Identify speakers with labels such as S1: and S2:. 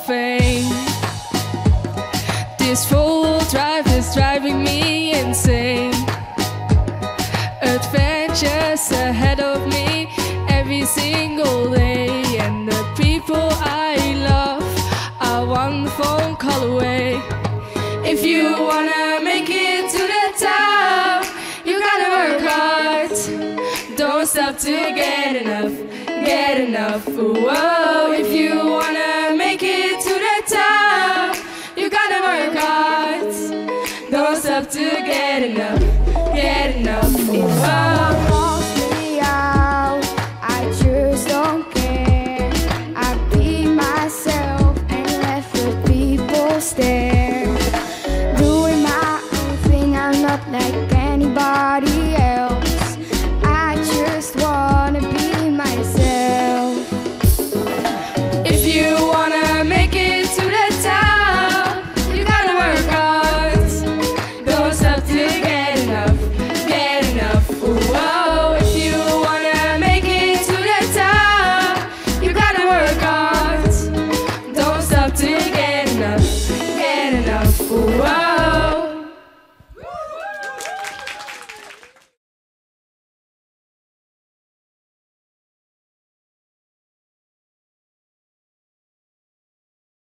S1: fame. This four-wheel drive is driving me insane. Adventures ahead of me every single day, and the people I love are one phone call away. If you wanna make it to the top, you gotta work hard. Don't stop to get enough, get enough. Whoa. If you wanna make it to the top, you gotta work hard. Don't stop to get enough, get enough. Whoa.
S2: Doing my own thing, I'm not like anybody else. I just wanna be myself.
S1: If you wanna make it to the top, you gotta work hard. Don't stop to get enough, get enough. Whoa. If you wanna make it to the top, you gotta work hard. Don't stop to get enough, get enough. Whoa.